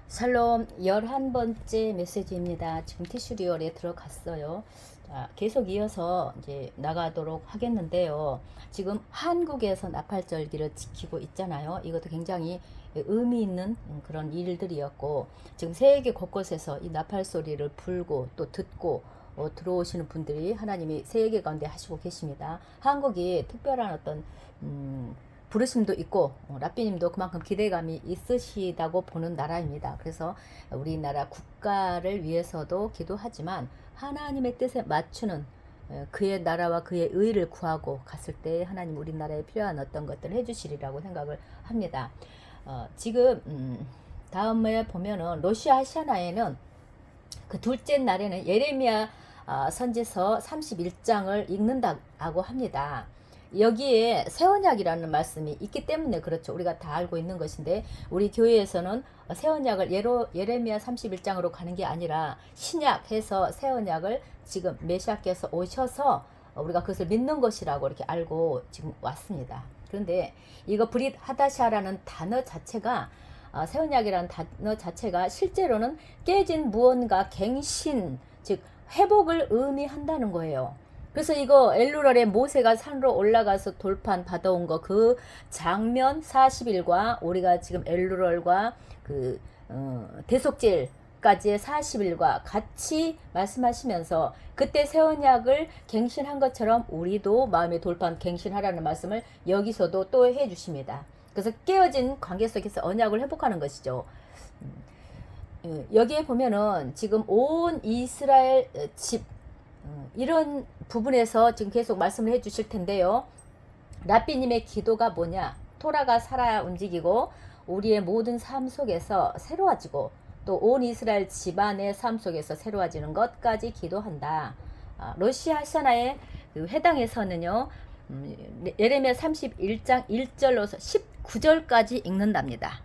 샬롬 11번째 메시지입니다. 지금 티슈리얼에 들어갔어요. 자, 계속 이어서 이제 나가도록 하겠는데요. 지금 한국에서 나팔절기를 지키고 있잖아요. 이것도 굉장히 의미 있는 그런 일들이었고, 지금 세계 곳곳에서 이 나팔 소리를 불고 또 듣고 들어오시는 분들이 하나님이 세계 가운데 하시고 계십니다. 한국이 특별한 어떤 부르심도 있고 라삐님도 그만큼 기대감이 있으시다고 보는 나라입니다. 그래서 우리나라 국가를 위해서도 기도하지만 하나님의 뜻에 맞추는 그의 나라와 그의 의를 구하고 갔을 때 하나님 우리나라에 필요한 어떤 것들을 해주시리라고 생각을 합니다. 지금 다음에 보면은 러시아 하샤나에는 그 둘째 날에는 예레미야 선지서 31장을 읽는다고 합니다. 여기에 새 언약이라는 말씀이 있기 때문에 그렇죠. 우리가 다 알고 있는 것인데 우리 교회에서는 새 언약을 예레미야 31장으로 가는 게 아니라 신약해서 새 언약을 지금 메시아께서 오셔서 우리가 그것을 믿는 것이라고 이렇게 알고 지금 왔습니다. 그런데 이거 브릿 하다샤라는 단어 자체가 새 언약이라는 단어 자체가 실제로는 깨진 무언가 갱신, 즉 회복을 의미한다는 거예요. 그래서 이거 엘루랄에 모세가 산으로 올라가서 돌판 받아온 거 그 장면 40일과 우리가 지금 엘루랄과 그 대속질까지의 40일과 같이 말씀하시면서 그때 새 언약을 갱신한 것처럼 우리도 마음의 돌판 갱신하라는 말씀을 여기서도 또 해주십니다. 그래서 깨어진 관계 속에서 언약을 회복하는 것이죠. 여기에 보면은 지금 온 이스라엘 집 이런 부분에서 지금 계속 말씀을 해 주실 텐데요. 라삐님의 기도가 뭐냐? 토라가 살아야 움직이고 우리의 모든 삶 속에서 새로워지고 또 온 이스라엘 집안의 삶 속에서 새로워지는 것까지 기도한다. 러시아 하샤나의 그 회당에서는요. 예레미야 31장 1절로서 19절까지 읽는답니다.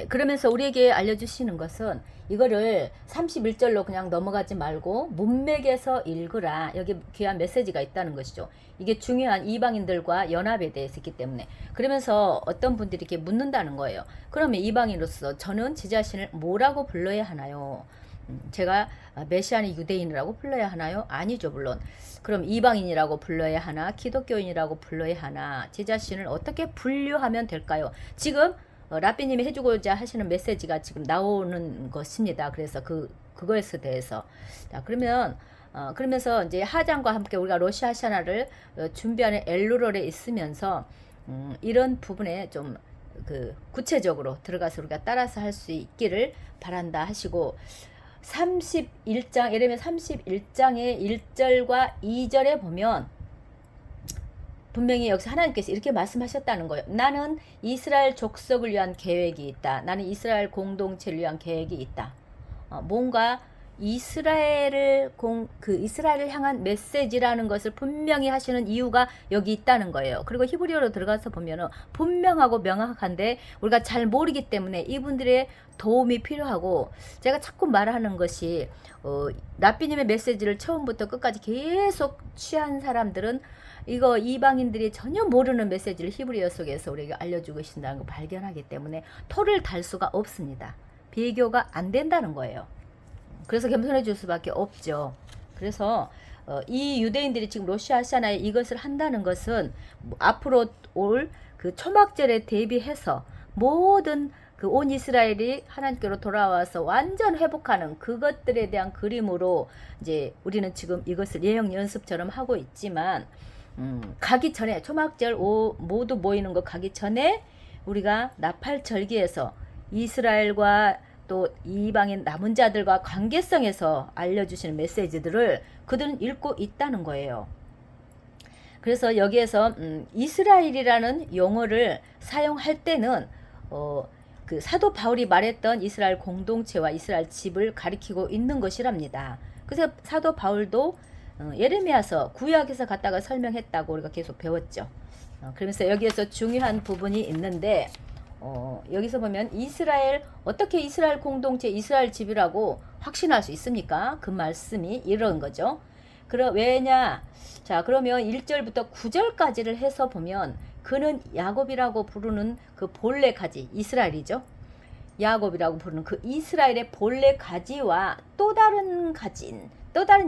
그러면서 우리에게 알려주시는 것은 이거를 31절로 그냥 넘어가지 말고 문맥에서 읽으라. 여기 귀한 메시지가 있다는 것이죠. 이게 중요한 이방인들과 연합에 대해서 있기 때문에. 그러면서 어떤 분들이 이렇게 묻는다는 거예요. 그러면 이방인으로서 저는 제 자신을 뭐라고 불러야 하나요? 제가 메시아니 유대인이라고 불러야 하나요? 아니죠, 물론. 그럼 이방인이라고 불러야 하나? 기독교인이라고 불러야 하나? 제 자신을 어떻게 분류하면 될까요? 지금 라삐님이 해주고자 하시는 메시지가 지금 나오는 것입니다. 그래서 그거에 대해서. 자, 그러면서 이제 하장과 함께 우리가 러시아 하샤나를 준비하는 엘루롤에 있으면서, 이런 부분에 좀 구체적으로 들어가서 우리가 따라서 할 수 있기를 바란다 하시고, 31장, 예레미야 31장의 1절과 2절에 보면, 분명히 여기서 하나님께서 이렇게 말씀하셨다는 거예요. 나는 이스라엘 족속을 위한 계획이 있다. 나는 이스라엘 공동체를 위한 계획이 있다. 뭔가 이스라엘을 향한 메시지라는 것을 분명히 하시는 이유가 여기 있다는 거예요. 그리고 히브리어로 들어가서 보면은 분명하고 명확한데 우리가 잘 모르기 때문에 이분들의 도움이 필요하고, 제가 자꾸 말하는 것이 라삐님의 메시지를 처음부터 끝까지 계속 취한 사람들은 이거 이방인들이 전혀 모르는 메시지를 히브리어 속에서 우리에게 알려주고 계신다는 걸 발견하기 때문에 토를 달 수가 없습니다. 비교가 안 된다는 거예요. 그래서 겸손해 줄 수밖에 없죠. 그래서 이 유대인들이 지금 러시아 하샤나에 이것을 한다는 것은 앞으로 올 그 초막절에 대비해서 모든 그 온 이스라엘이 하나님께로 돌아와서 완전 회복하는 그것들에 대한 그림으로 이제 우리는 지금 이것을 예형 연습처럼 하고 있지만, 가기 전에 초막절 모두 모이는 거 가기 전에 우리가 나팔 절기에서 이스라엘과 또 이방인 남은 자들과 관계성에서 알려주시는 메시지들을 그들은 읽고 있다는 거예요. 그래서 여기에서 이스라엘이라는 용어를 사용할 때는 그 사도 바울이 말했던 이스라엘 공동체와 이스라엘 집을 가리키고 있는 것이랍니다. 그래서 사도 바울도 예레미야서 구약에서 갖다가 설명했다고 우리가 계속 배웠죠. 그러면서 여기에서 중요한 부분이 있는데, 여기서 보면 어떻게 이스라엘 공동체, 이스라엘 집이라고 확신할 수 있습니까? 그 말씀이 이런 거죠. 왜냐? 자, 그러면 1절부터 9절까지를 해서 보면 그는 야곱이라고 부르는 그 본래 가지 이스라엘이죠. 야곱이라고 부르는 그 이스라엘의 본래 가지와 또 다른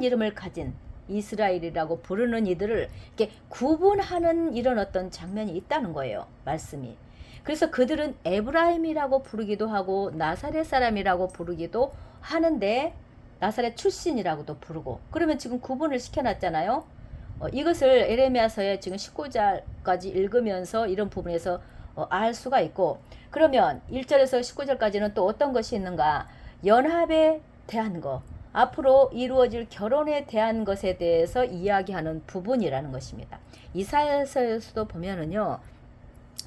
이름을 가진 이스라엘이라고 부르는 이들을 이렇게 구분하는 이런 어떤 장면이 있다는 거예요. 말씀이. 그래서 그들은 에브라임이라고 부르기도 하고 나사렛 사람이라고 부르기도 하는데 나사렛 출신이라고도 부르고, 그러면 지금 구분을 시켜놨잖아요. 이것을 에레미야서의 지금 19절까지 읽으면서 이런 부분에서 알 수가 있고, 그러면 1절에서 19절까지는 또 어떤 것이 있는가? 연합에 대한 거, 앞으로 이루어질 결혼에 대한 것에 대해서 이야기하는 부분이라는 것입니다. 이사야서에서도 보면은요,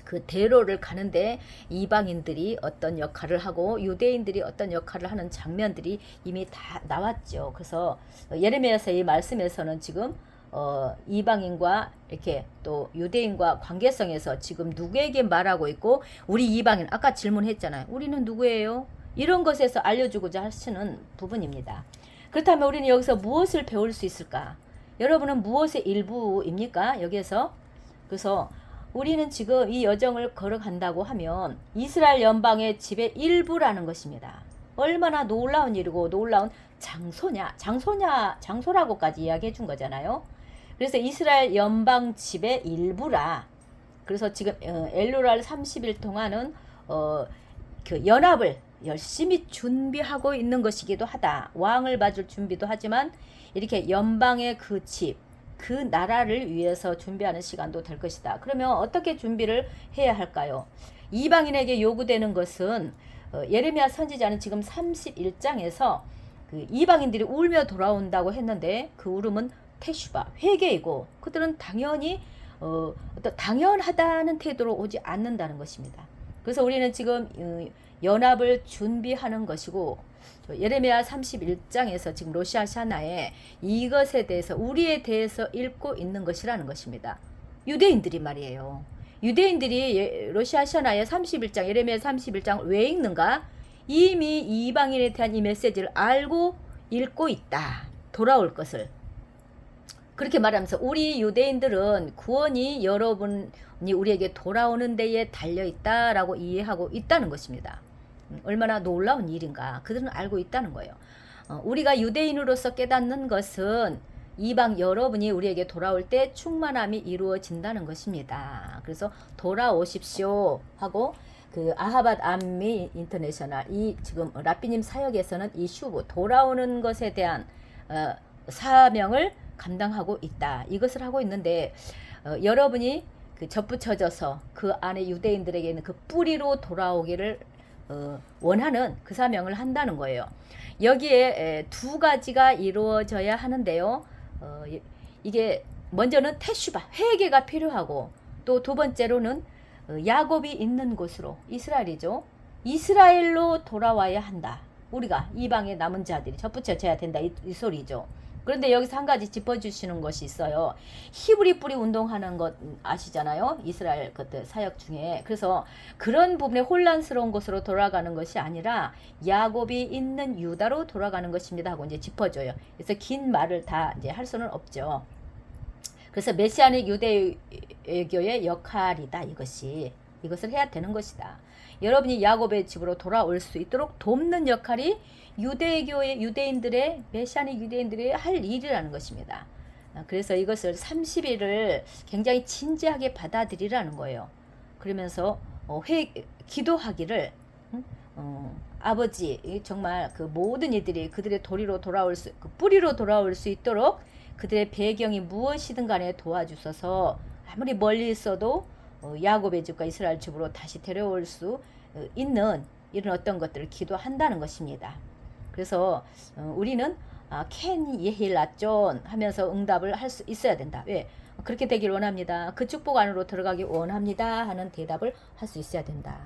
그 대로를 가는데 이방인들이 어떤 역할을 하고 유대인들이 어떤 역할을 하는 장면들이 이미 다 나왔죠. 그래서 예레미야서 이 말씀에서는 지금 이방인과 이렇게 또 유대인과 관계성에서 지금 누구에게 말하고 있고, 우리 이방인, 아까 질문했잖아요. 우리는 누구예요? 이런 것에서 알려주고자 하시는 부분입니다. 그렇다면 우리는 여기서 무엇을 배울 수 있을까? 여러분은 무엇의 일부입니까? 여기에서. 그래서 우리는 지금 이 여정을 걸어간다고 하면 이스라엘 연방의 집의 일부라는 것입니다. 얼마나 놀라운 일이고 놀라운 장소라고까지 이야기해 준 거잖아요. 그래서 이스라엘 연방 집의 일부라. 그래서 지금 엘루랄 30일 동안은 그 연합을 열심히 준비하고 있는 것이기도 하다. 왕을 맞을 준비도 하지만 이렇게 연방의 그 집, 그 나라를 위해서 준비하는 시간도 될 것이다. 그러면 어떻게 준비를 해야 할까요? 이방인에게 요구되는 것은 예레미야 선지자는 지금 31장에서 그 이방인들이 울며 돌아온다고 했는데 그 울음은 테슈바, 회개이고, 그들은 당연히 어떤 당연하다는 태도로 오지 않는다는 것입니다. 그래서 우리는 지금 연합을 준비하는 것이고, 예레미야 31장에서 지금 로시아샤나에 이것에 대해서 우리에 대해서 읽고 있는 것이라는 것입니다. 유대인들이 말이에요. 유대인들이 로시아샤나의 31장, 예레미야 31장을 왜 읽는가? 이미 이방인에 대한 이 메시지를 알고 읽고 있다. 돌아올 것을. 그렇게 말하면서 우리 유대인들은 구원이 여러분이 우리에게 돌아오는 데에 달려있다라고 이해하고 있다는 것입니다. 얼마나 놀라운 일인가. 그들은 알고 있다는 거예요. 우리가 유대인으로서 깨닫는 것은 이방 여러분이 우리에게 돌아올 때 충만함이 이루어진다는 것입니다. 그래서 돌아오십시오 하고, 그 아하밧 암미 인터내셔널, 이 지금 라삐님 사역에서는 이 슈브, 돌아오는 것에 대한 사명을 감당하고 있다. 이것을 하고 있는데, 여러분이 그 접붙여져서 그 안에 유대인들에게는 그 뿌리로 돌아오기를 원하는 그 사명을 한다는 거예요. 여기에 두 가지가 이루어져야 하는데요. 이게 먼저는 테슈바, 회개가 필요하고, 또 두 번째로는 야곱이 있는 곳으로, 이스라엘이죠. 이스라엘로 돌아와야 한다. 우리가 이방의 남은 자들이 접붙여져야 된다. 이 소리죠. 그런데 여기서 한 가지 짚어주시는 것이 있어요. 히브리 뿌리 운동하는 것 아시잖아요. 이스라엘 그때 사역 중에. 그래서 그런 부분에 혼란스러운 곳으로 돌아가는 것이 아니라 야곱이 있는 유다로 돌아가는 것입니다 하고 이제 짚어줘요. 그래서 긴 말을 다 이제 할 수는 없죠. 그래서 메시아닉 유대교의 역할이다. 이것을 해야 되는 것이다. 여러분이 야곱의 집으로 돌아올 수 있도록 돕는 역할이 유대교의 유대인들의, 메시아닉 유대인들의 할 일이라는 것입니다. 그래서 이것을 30일을 굉장히 진지하게 받아들이라는 거예요. 그러면서 기도하기를, 아버지, 정말 그 모든 이들이 그들의 도리로 돌아올 수, 그 뿌리로 돌아올 수 있도록 그들의 배경이 무엇이든 간에 도와주셔서 아무리 멀리 있어도 야곱의 집과 이스라엘 집으로 다시 데려올 수 있는 이런 어떤 것들을 기도한다는 것입니다. 그래서 우리는 캔 예힐 라존 하면서 응답을 할 수 있어야 된다. 왜? 그렇게 되길 원합니다. 그 축복 안으로 들어가기 원합니다 하는 대답을 할 수 있어야 된다.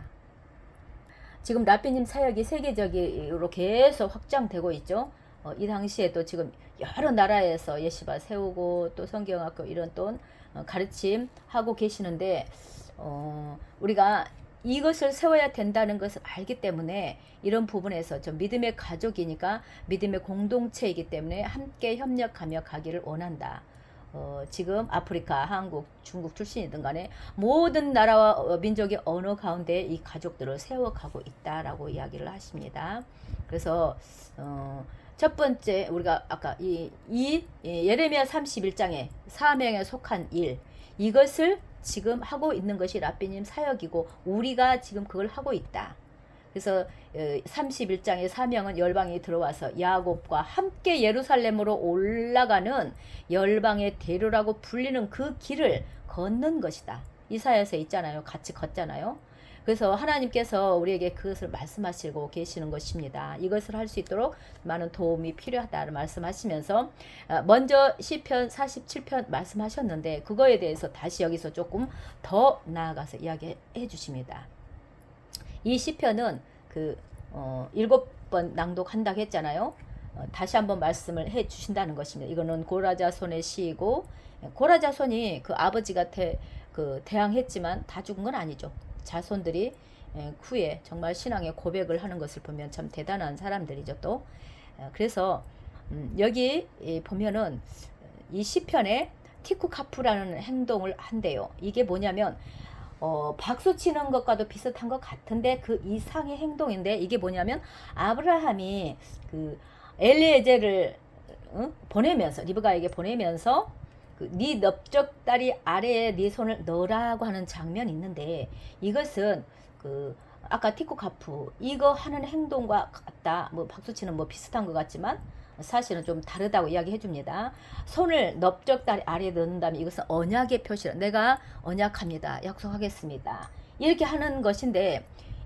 지금 라삐님 사역이 세계적으로 계속 확장되고 있죠. 이 당시에도 지금 여러 나라에서 예시바 세우고 또 성경학교 이런 또 가르침 하고 계시는데, 우리가 이것을 세워야 된다는 것을 알기 때문에 이런 부분에서 좀 믿음의 가족이니까 믿음의 공동체이기 때문에 함께 협력하며 가기를 원한다. 지금 아프리카, 한국, 중국 출신이든 간에 모든 나라와 민족의 언어 가운데 이 가족들을 세워가고 있다라고 이야기를 하십니다. 그래서 첫 번째 우리가 아까 이 예레미야 31장에 사명에 속한 일, 이것을 지금 하고 있는 것이 라삐님 사역이고 우리가 지금 그걸 하고 있다. 그래서 31장의 사명은 열방이 들어와서 야곱과 함께 예루살렘으로 올라가는 열방의 대로라고 불리는 그 길을 걷는 것이다. 이사야서 있잖아요. 같이 걷잖아요. 그래서 하나님께서 우리에게 그것을 말씀하시고 계시는 것입니다. 이것을 할 수 있도록 많은 도움이 필요하다를 말씀하시면서 먼저 시편 47편 말씀하셨는데 그거에 대해서 다시 여기서 조금 더 나아가서 이야기해 주십니다. 이 시편은 7번 낭독한다고 했잖아요. 다시 한번 말씀을 해 주신다는 것입니다. 이거는 고라자손의 시이고 고라자손이 그 아버지가 대항했지만 다 죽은 건 아니죠. 자손들이 후에 정말 신앙의 고백을 하는 것을 보면 참 대단한 사람들이죠. 또 그래서 여기 보면은 이 시편에 티쿠카프라는 행동을 한대요. 이게 뭐냐면 박수 치는 것과도 비슷한 것 같은데 그 이상의 행동인데 이게 뭐냐면 아브라함이 그 엘리에젤을 보내면서 리브가에게 보내면서 네 넓적다리 아래에 네 손을 넣으라고 하는 장면이 있는데 이것은 아까 티쿠카프 이거 하는 행동과 같다. 뭐 박수치는 뭐 비슷한 것 같지만 사실은 좀 다르다고 이야기해 줍니다. 손을 넓적다리 아래에 넣는다면 이것은 언약의 표시라. 내가 언약합니다. 약속하겠습니다. 이렇게 하는 것인데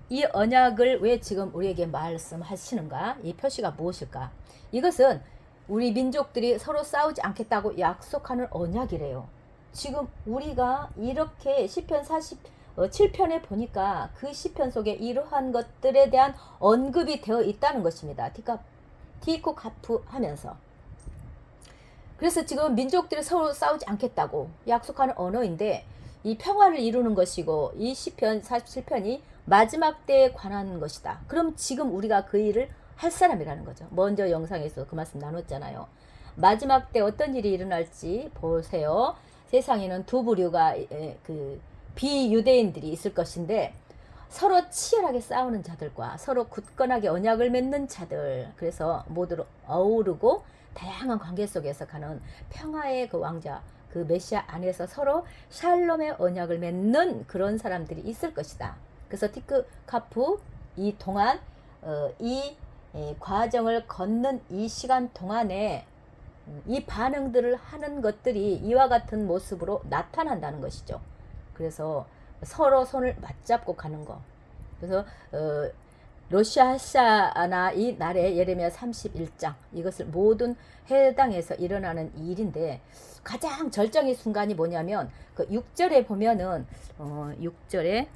이 언약을 왜 지금 우리에게 말씀하시는가? 이 표시가 무엇일까? 이것은 우리 민족들이 서로 싸우지 않겠다고 약속하는 언약이래요. 지금 우리가 이렇게 시편 47편에 보니까 그 시편 속에 이러한 것들에 대한 언급이 되어 있다는 것입니다. 티쿠카프 하면서. 그래서 지금 민족들이 서로 싸우지 않겠다고 약속하는 언어인데 이 평화를 이루는 것이고 이 시편 47편이 마지막 때에 관한 것이다. 그럼 지금 우리가 그 일을 할 사람이라는 거죠. 먼저 영상에서 그 말씀 나눴잖아요. 마지막 때 어떤 일이 일어날지 보세요. 세상에는 두 부류가 비유대인들이 있을 것인데 서로 치열하게 싸우는 자들과 서로 굳건하게 언약을 맺는 자들, 그래서 모두로 어우르고 다양한 관계 속에서 가는 평화의 그 왕자, 그 메시아 안에서 서로 샬롬의 언약을 맺는 그런 사람들이 있을 것이다. 그래서 티쿠카프 이 동안 이 과정을 걷는 이 시간 동안에 이 반응들을 하는 것들이 이와 같은 모습으로 나타난다는 것이죠. 그래서 서로 손을 맞잡고 가는 거. 그래서 로시아샤나 이 날에 예레미야 31장 이것을 모든 해당해서 일어나는 일인데 가장 절정의 순간이 뭐냐면 그 6절에 보면은 6절에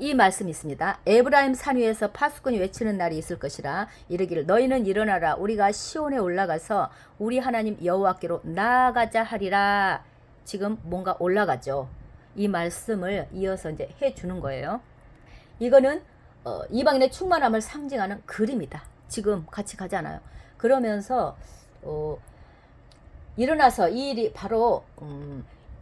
이 말씀이 있습니다. 에브라임 산 위에서 파수꾼이 외치는 날이 있을 것이라. 이르기를 너희는 일어나라 우리가 시온에 올라가서 우리 하나님 여호와께로 나아가자 하리라. 지금 뭔가 올라가죠. 이 말씀을 이어서 이제 해주는 거예요. 이거는 이방인의 충만함을 상징하는 그림이다. 지금 같이 가잖아요. 그러면서 일어나서 이 일이 바로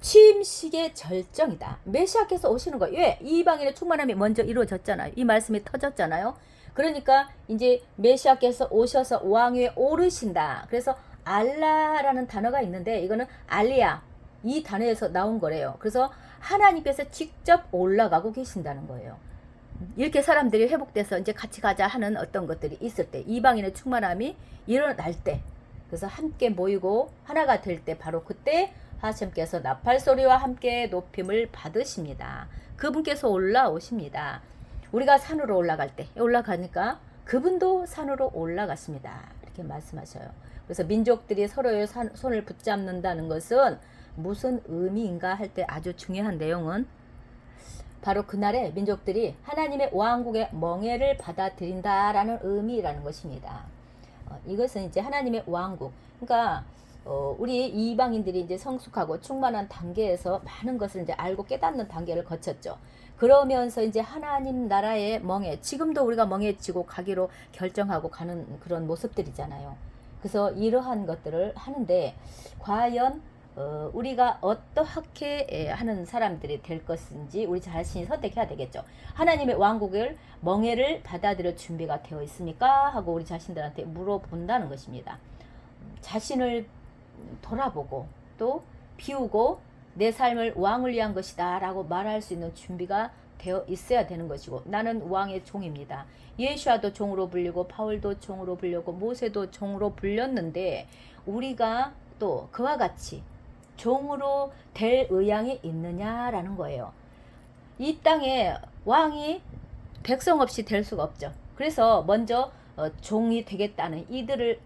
취임식의 절정이다. 메시아께서 오시는 거예요. 왜? 이방인의 충만함이 먼저 이루어졌잖아요. 이 말씀이 터졌잖아요. 그러니까 이제 메시아께서 오셔서 왕위에 오르신다. 그래서 알라라는 단어가 있는데 이거는 알리야 이 단어에서 나온 거래요. 그래서 하나님께서 직접 올라가고 계신다는 거예요. 이렇게 사람들이 회복돼서 이제 같이 가자 하는 어떤 것들이 있을 때, 이방인의 충만함이 일어날 때, 그래서 함께 모이고 하나가 될 때, 바로 그때 하나님께서 나팔 소리와 함께 높임을 받으십니다. 그분께서 올라오십니다. 우리가 산으로 올라갈 때, 올라가니까 그분도 산으로 올라갔습니다. 이렇게 말씀하셔요. 그래서 민족들이 서로의 손을 붙잡는다는 것은 무슨 의미인가 할 때 아주 중요한 내용은 바로 그날에 민족들이 하나님의 왕국의 멍에를 받아들인다라는 의미라는 것입니다. 이것은 이제 하나님의 왕국. 그러니까 우리 이방인들이 이제 성숙하고 충만한 단계에서 많은 것을 이제 알고 깨닫는 단계를 거쳤죠. 그러면서 이제 하나님 나라의 멍에, 지금도 우리가 멍에 지고 가기로 결정하고 가는 그런 모습들이잖아요. 그래서 이러한 것들을 하는데 과연 우리가 어떻게 하는 사람들이 될 것인지 우리 자신이 선택해야 되겠죠. 하나님의 왕국을 멍에를 받아들일 준비가 되어 있습니까? 하고 우리 자신들한테 물어본다는 것입니다. 자신을 돌아보고 또 비우고 내 삶을 왕을 위한 것이다 라고 말할 수 있는 준비가 되어 있어야 되는 것이고, 나는 왕의 종입니다. 예수아도 종으로 불리고 바울도 종으로 불렸고 모세도 종으로 불렸는데 우리가 또 그와 같이 종으로 될 의향이 있느냐라는 거예요. 이 땅에 왕이 백성 없이 될 수가 없죠. 그래서 먼저 종이 되겠다는 이들을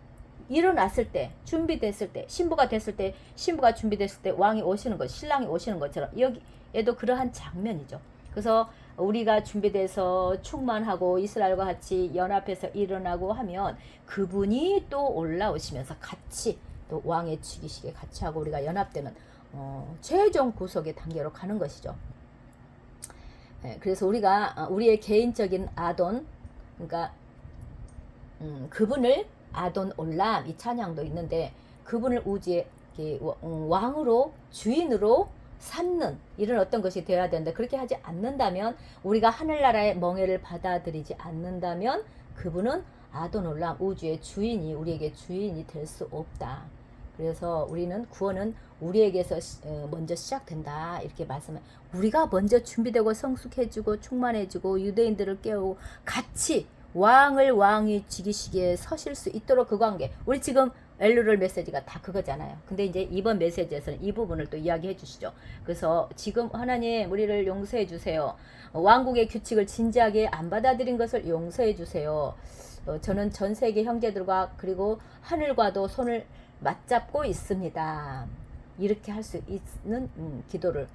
일어났을 때, 준비됐을 때, 신부가 됐을 때, 신부가 준비됐을 때 왕이 오시는 것, 신랑이 오시는 것처럼 여기에도 그러한 장면이죠. 그래서 우리가 준비돼서 충만하고 이스라엘과 같이 연합해서 일어나고 하면 그분이 또 올라오시면서 같이 또 왕의 즉위식에 같이 하고 우리가 연합되는 최종 구속의 단계로 가는 것이죠. 그래서 우리가 우리의 개인적인 아돈, 그러니까 그분을 아돈 올람 이 찬양도 있는데 그분을 우주의 왕으로 주인으로 삼는 이런 어떤 것이 되어야 되는데, 그렇게 하지 않는다면, 우리가 하늘나라의 멍에를 받아들이지 않는다면 그분은 아돈 올람 우주의 주인이 우리에게 주인이 될 수 없다. 그래서 우리는 구원은 우리에게서 먼저 시작된다 이렇게 말씀해. 우리가 먼저 준비되고 성숙해지고 충만해지고 유대인들을 깨우고 같이 왕이 즉위식에 서실 수 있도록 그 관계. 우리 지금 엘루럴 메시지가 다 그거잖아요. 근데 이제 이번 메시지에서는 이 부분을 또 이야기해 주시죠. 그래서 지금 하나님 우리를 용서해 주세요. 왕국의 규칙을 진지하게 안 받아들인 것을 용서해 주세요. 저는 전 세계 형제들과 그리고 하늘과도 손을 맞잡고 있습니다. 이렇게 할 수 있는 기도를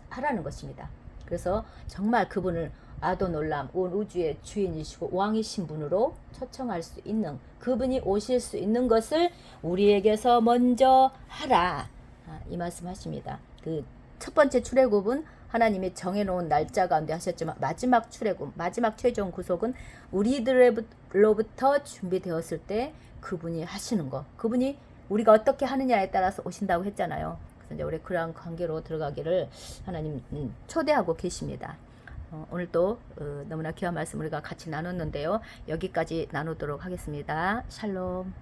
하라는 것입니다. 그래서 정말 그분을 아도놀람 온 우주의 주인이시고 왕이신 분으로 초청할 수 있는, 그분이 오실 수 있는 것을 우리에게서 먼저 하라, 이 말씀 하십니다. 그 첫 번째 출애굽은 하나님이 정해놓은 날짜 가운데 하셨지만 마지막 출애굽, 마지막 최종 구속은 우리들로부터 준비되었을 때 그분이 하시는 거, 그분이 우리가 어떻게 하느냐에 따라서 오신다고 했잖아요. 그래서 이제 우리 그러한 관계로 들어가기를 하나님 초대하고 계십니다. 오늘 또 너무나 귀한 말씀 우리가 같이 나눴는데요. 여기까지 나누도록 하겠습니다. 샬롬.